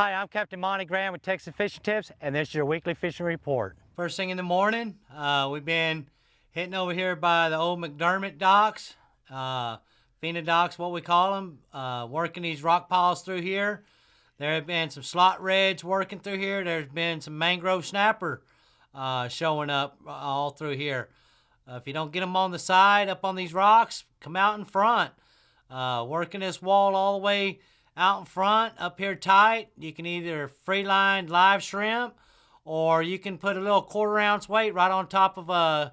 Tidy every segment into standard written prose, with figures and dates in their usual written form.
Hi, I'm Captain Monte with Texas Fishing Tips, and this is your weekly fishing report. First thing in the morning, we've been hitting over here by the old McDermott docks, Fina docks, what we call them, working these rock piles through here. There have been some slot reds working through here. There's been some mangrove snapper showing up all through here. If you don't get them on the side, up on these rocks, come out in front. Working this wall all the way out in front, up here tight. You can either free line live shrimp, or you can put a little 1/4 ounce weight right on top of a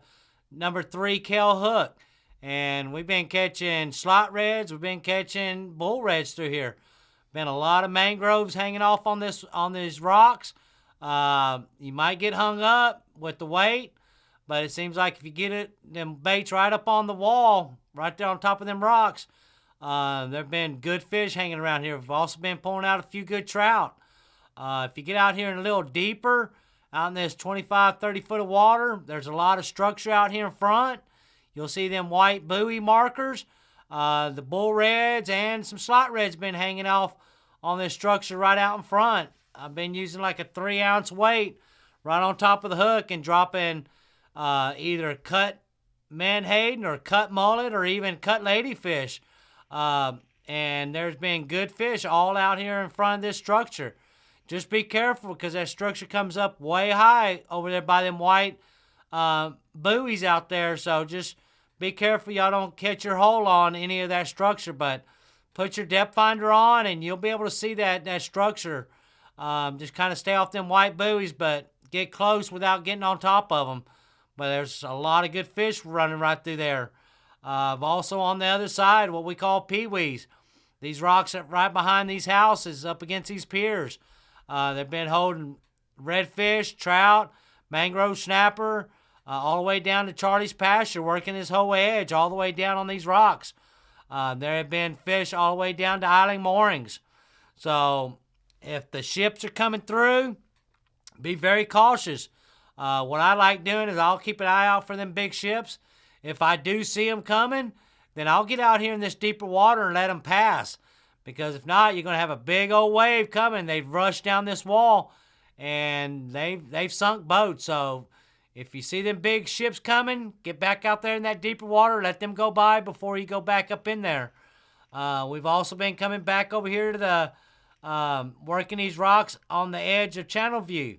number 3 Kell hook. And we've been catching slot reds, we've been catching bull reds through here. Been a lot of mangroves hanging off on these rocks. You might get hung up with the weight, but it seems like if you get them baits right up on the wall, right there on top of them rocks, there have been good fish hanging around here. We've also been pulling out a few good trout. If you get out here and a little deeper, out in this 25, 30 foot of water, there's a lot of structure out here in front. You'll see them white buoy markers. The bull reds and some slot reds been hanging off on this structure right out in front. I've been using like a 3 ounce weight right on top of the hook and dropping either cut menhaden or cut mullet or even cut ladyfish. And there's been good fish all out here in front of this structure. Just be careful, because that structure comes up way high over there by them white buoys out there. So just be careful y'all don't catch your hole on any of that structure. But put your depth finder on and you'll be able to see that structure. Just kind of stay off them white buoys, but get close without getting on top of them. But there's a lot of good fish running right through there. Also on the other side, what we call peewees. These rocks right behind these houses up against these piers. They've been holding redfish, trout, mangrove snapper, all the way down to Charlie's pasture, working this whole edge all the way down on these rocks. There have been fish all the way down to island moorings. So if the ships are coming through, be very cautious. What I like doing is I'll keep an eye out for them big ships. If I do see them coming, then I'll get out here in this deeper water and let them pass. Because if not, you're going to have a big old wave coming. They've rushed down this wall, and they've sunk boats. So if you see them big ships coming, get back out there in that deeper water. Let them go by before you go back up in there. We've also been coming back over here to the working these rocks on the edge of Channel View.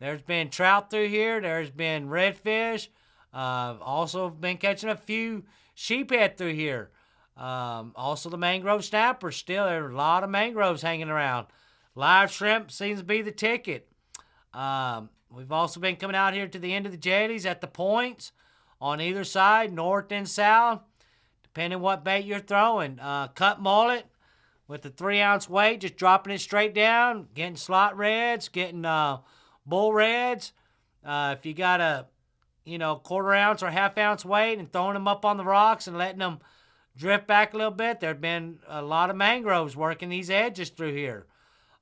There's been trout through here. There's been redfish. Also been catching a few sheephead through here. Also the mangrove snapper. Still, there are a lot of mangroves hanging around. Live shrimp seems to be the ticket. We've also been coming out here to the end of the jetties at the points on either side, north and south, depending what bait you're throwing. Cut mullet with the 3 ounce weight, just dropping it straight down, getting slot reds, getting bull reds. If you got a 1/4 ounce or 1/2 ounce weight and throwing them up on the rocks and letting them drift back a little bit, there have been a lot of mangroves working these edges through here.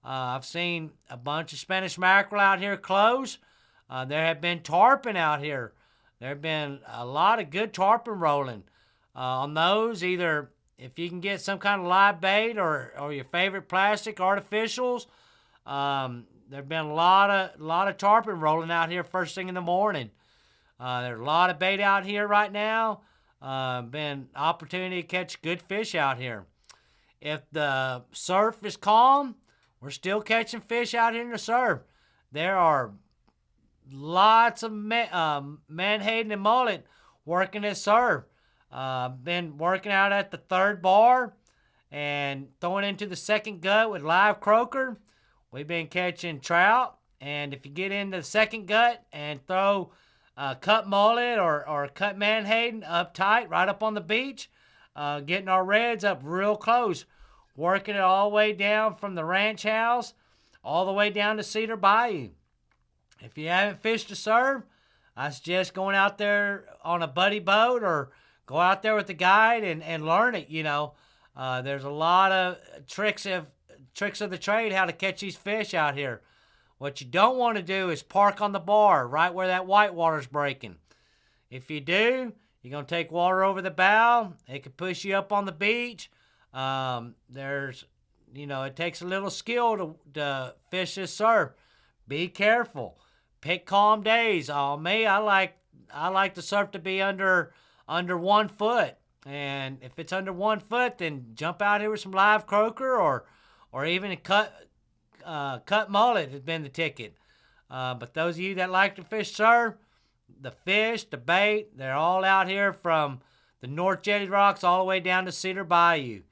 I've seen a bunch of Spanish mackerel out here close. There have been tarpon out here. There have been a lot of good tarpon rolling. On those, either if you can get some kind of live bait or your favorite plastic artificials, there have been a lot of tarpon rolling out here first thing in the morning. There's a lot of bait out here right now. Been opportunity to catch good fish out here. If the surf is calm, we're still catching fish out here in the surf. There are lots of menhaden and mullet working this surf. Been working out at the 3rd bar and throwing into the 2nd gut with live croaker. We've been catching trout. And if you get into the 2nd gut and throw cut mullet or cut menhaden up tight, right up on the beach, getting our reds up real close, working it all the way down from the ranch house all the way down to Cedar Bayou. If you haven't fished a surf, I suggest going out there on a buddy boat or go out there with a guide and learn it. There's a lot of tricks of the trade how to catch these fish out here. What you don't want to do is park on the bar right where that white water's breaking. If you do, you're going to take water over the bow. It could push you up on the beach. There's it takes a little skill to fish this surf. Be careful. Pick calm days. Me, I like the surf to be under 1 foot. And if it's under 1 foot, then jump out here with some live croaker or even a cut mullet has been the ticket. But those of you that like to fish surf, the fish, the bait, they're all out here from the North Jetty Rocks all the way down to Cedar Bayou.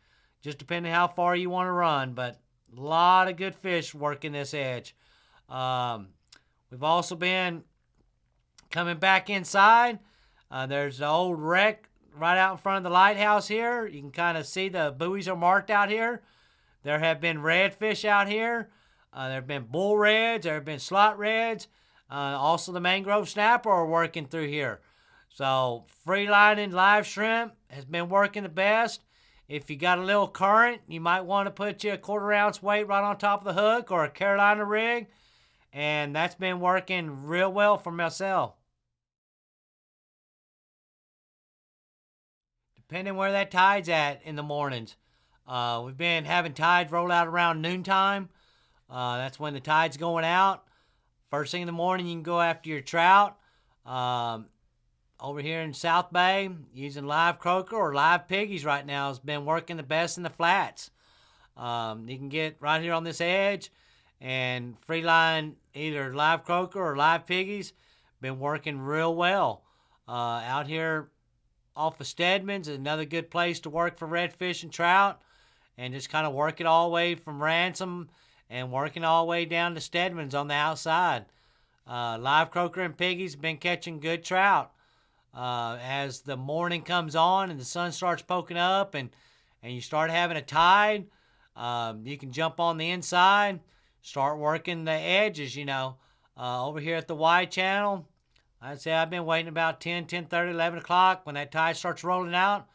Just depending how far you want to run, but a lot of good fish working this edge. We've also been coming back inside. There's the old wreck right out in front of the lighthouse here. You can kind of see the buoys are marked out here. There have been redfish out here. There have been bull reds. There have been slot reds. Also, the mangrove snapper are working through here. So, free lining live shrimp has been working the best. If you got a little current, you might want to put you a 1/4 ounce weight right on top of the hook or a Carolina rig. And that's been working real well for myself. Depending where that tide's at in the mornings. We've been having tides roll out around noontime. That's when the tide's going out. First thing in the morning, you can go after your trout. Over here in South Bay, using live croaker or live piggies right now has been working the best in the flats. You can get right here on this edge and free line either live croaker or live piggies. Been working real well. Out here off of Stedman's is another good place to work for redfish and trout, and just kind of work it all the way from Ransom and working all the way down to Stedman's on the outside. Live croaker and piggies have been catching good trout. As the morning comes on and the sun starts poking up and you start having a tide, you can jump on the inside, start working the edges, over here at the Y channel. I'd say I've been waiting about 10:30, 11 o'clock. When that tide starts rolling out,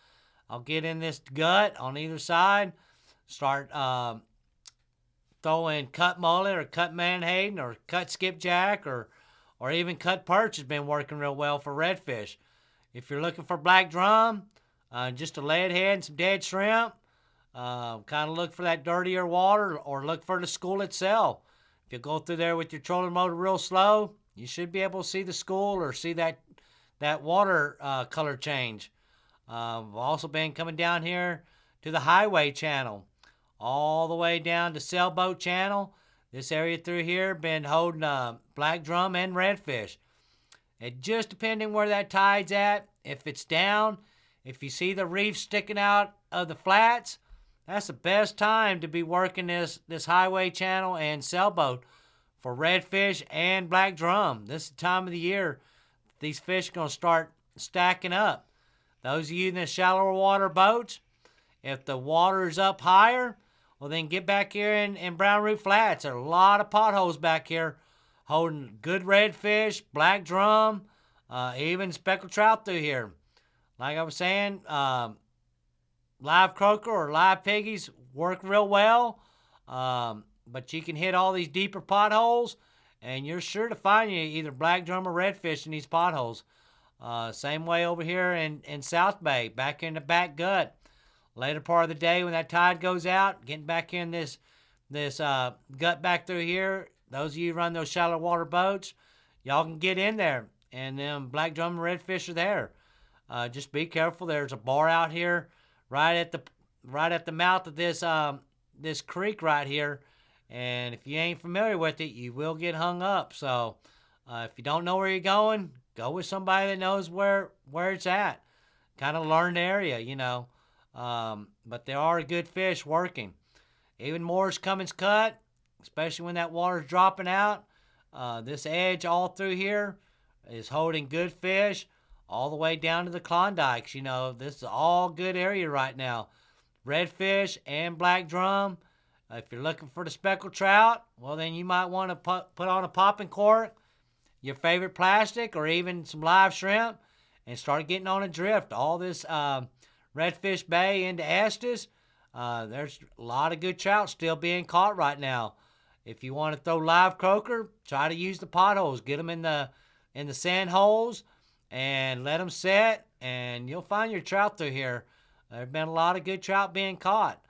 I'll get in this gut on either side, start throwing cut mullet or cut menhaden or cut skipjack or even cut perch has been working real well for redfish. If you're looking for black drum, just a lead head and some dead shrimp, kind of look for that dirtier water or look for the school itself. If you go through there with your trolling motor real slow, you should be able to see the school or see that water color change. I've also been coming down here to the highway channel, all the way down to sailboat channel. This area through here been holding black drum and redfish. It just depending where that tide's at. If it's down, if you see the reef sticking out of the flats, that's the best time to be working this highway channel and sailboat for redfish and black drum. This is the time of the year these fish are going to start stacking up. Those of you in the shallower water boats, if the water is up higher, well, then get back here in Brown Root Flats. There are a lot of potholes back here holding good redfish, black drum, even speckled trout through here. Like I was saying, live croaker or live piggies work real well, but you can hit all these deeper potholes, and you're sure to find you either black drum or redfish in these potholes. Same way over here in South Bay, back in the back gut. Later part of the day when that tide goes out, getting back in this gut back through here, those of you who run those shallow water boats, y'all can get in there, and them black drum and redfish are there. Just be careful. There's a bar out here right at the mouth of this creek right here, and if you ain't familiar with it, you will get hung up. So if you don't know where you're going, go with somebody that knows where it's at. Kind of learn the area, but there are good fish working. Even Moore's Cummins Cut, especially when that water's dropping out. This edge all through here is holding good fish all the way down to the Klondikes. This is all good area right now. Redfish and black drum. If you're looking for the speckled trout, well, then you might want to put on a popping cork, your favorite plastic, or even some live shrimp, and start getting on a drift. All this Redfish Bay into Estes, there's a lot of good trout still being caught right now. If you want to throw live croaker, try to use the potholes. Get them in the sand holes and let them set, and you'll find your trout through here. There have been a lot of good trout being caught.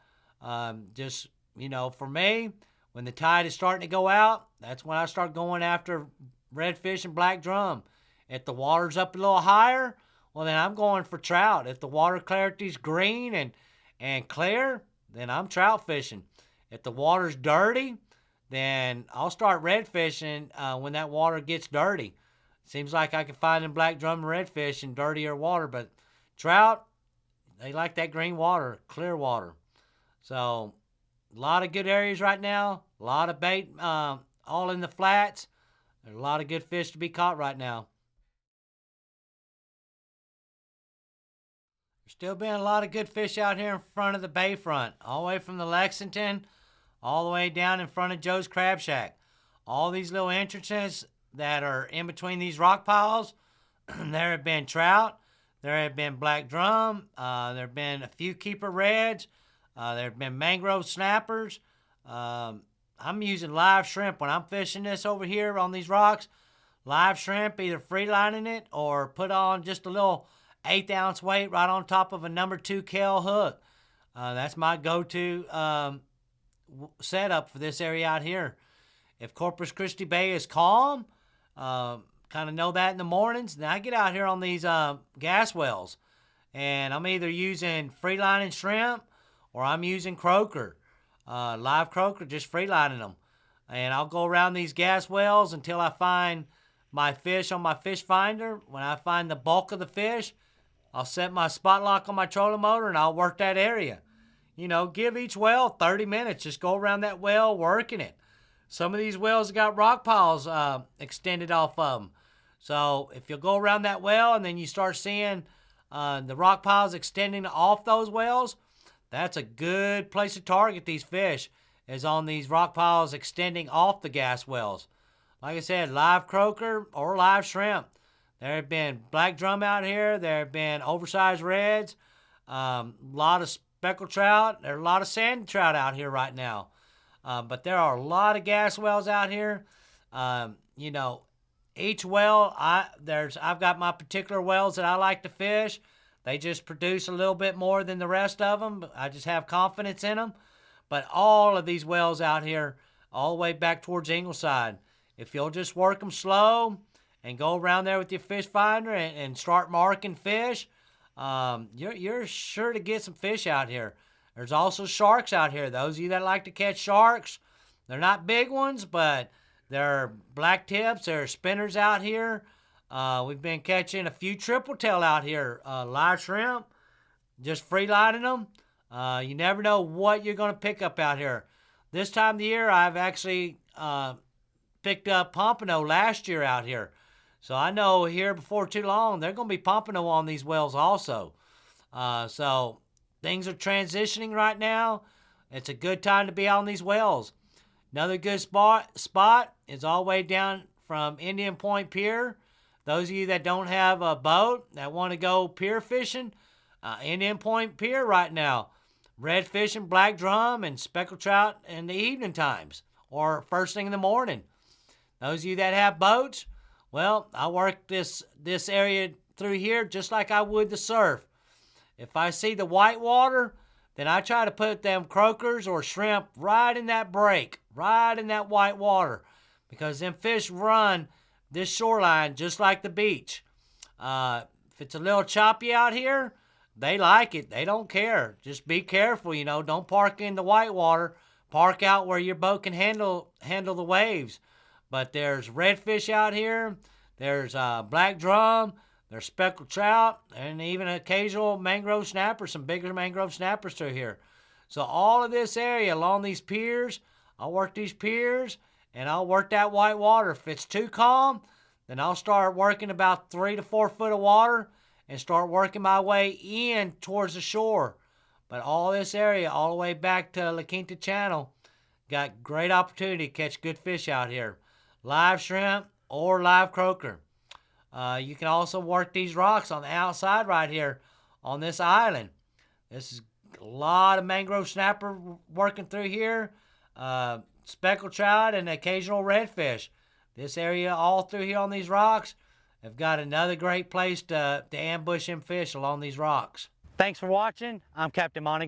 Just you know, for me, when the tide is starting to go out, that's when I start going after redfish and black drum. If the water's up a little higher, well, then I'm going for trout. If the water clarity's green and clear, then I'm trout fishing. If the water's dirty, then I'll start red fishing when that water gets dirty. Seems like I can find them black drum and redfish in dirtier water, but trout, they like that green water, clear water. So a lot of good areas right now, a lot of bait all in the flats. There's a lot of good fish to be caught right now. There's still been a lot of good fish out here in front of the bayfront, all the way from the Lexington, all the way down in front of Joe's Crab Shack. All these little entrances that are in between these rock piles, there have been trout, there have been black drum, there have been a few keeper reds, there have been mangrove snappers. I'm using live shrimp when I'm fishing this over here on these rocks. Live shrimp, either free lining it or put on just a little 1/8 ounce weight right on top of a number 2 Kell hook. That's my go-to setup for this area out here. If Corpus Christi Bay is calm, kind of know that in the mornings, then I get out here on these gas wells, and I'm either using free lining shrimp or I'm using croaker, live croaker, just free lining them. And I'll go around these gas wells until I find my fish on my fish finder. When I find the bulk of the fish, I'll set my spot lock on my trolling motor and I'll work that area. You know, give each well 30 minutes. Just go around that well working it. Some of these wells have got rock piles extended off of them. So if you go around that well and then you start seeing the rock piles extending off those wells, that's a good place to target these fish, is on these rock piles extending off the gas wells. Like I said, live croaker or live shrimp. There have been black drum out here. There have been oversized reds. A lot of speckled trout. There are a lot of sand trout out here right now. But there are a lot of gas wells out here. You know, each well, I've got my particular wells that I like to fish. They just produce a little bit more than the rest of them. I just have confidence in them. But all of these wells out here, all the way back towards Ingleside, if you'll just work them slow and go around there with your fish finder and start marking fish, you're sure to get some fish out here. There's also sharks out here. Those of you that like to catch sharks, they're not big ones, but they're black tips. There are spinners out here. We've been catching a few triple tail out here, live shrimp, just free lining them. You never know what you're going to pick up out here. This time of the year, I've actually picked up pompano last year out here. So I know here before too long, they're going to be pompano on these wells also. So things are transitioning right now. It's a good time to be on these wells. Another good spot is all the way down from Indian Point Pier. Those of you that don't have a boat that want to go pier fishing, Indian Point Pier right now. Red fishing, black drum, and speckled trout in the evening times or first thing in the morning. Those of you that have boats, well, I work this area through here just like I would the surf. If I see the white water, then I try to put them croakers or shrimp right in that break, right in that white water, because them fish run this shoreline just like the beach. If it's a little choppy out here, they like it. They don't care. Just be careful, you know. Don't park in the white water. Park out where your boat can handle the waves. But there's redfish out here. There's black drum. There's speckled trout. And even an occasional mangrove snapper. Some bigger mangrove snappers through here. So all of this area along these piers, I'll work these piers. And I'll work that white water. If it's too calm, then I'll start working about 3 to 4 foot of water and start working my way in towards the shore. But all this area, all the way back to La Quinta Channel, got great opportunity to catch good fish out here. Live shrimp or live croaker. You can also work these rocks on the outside right here on this island. This is a lot of mangrove snapper working through here. Speckled trout and occasional redfish. This area all through here on these rocks have got another great place to ambush them fish along these rocks. Thanks for watching. I'm Captain Monte.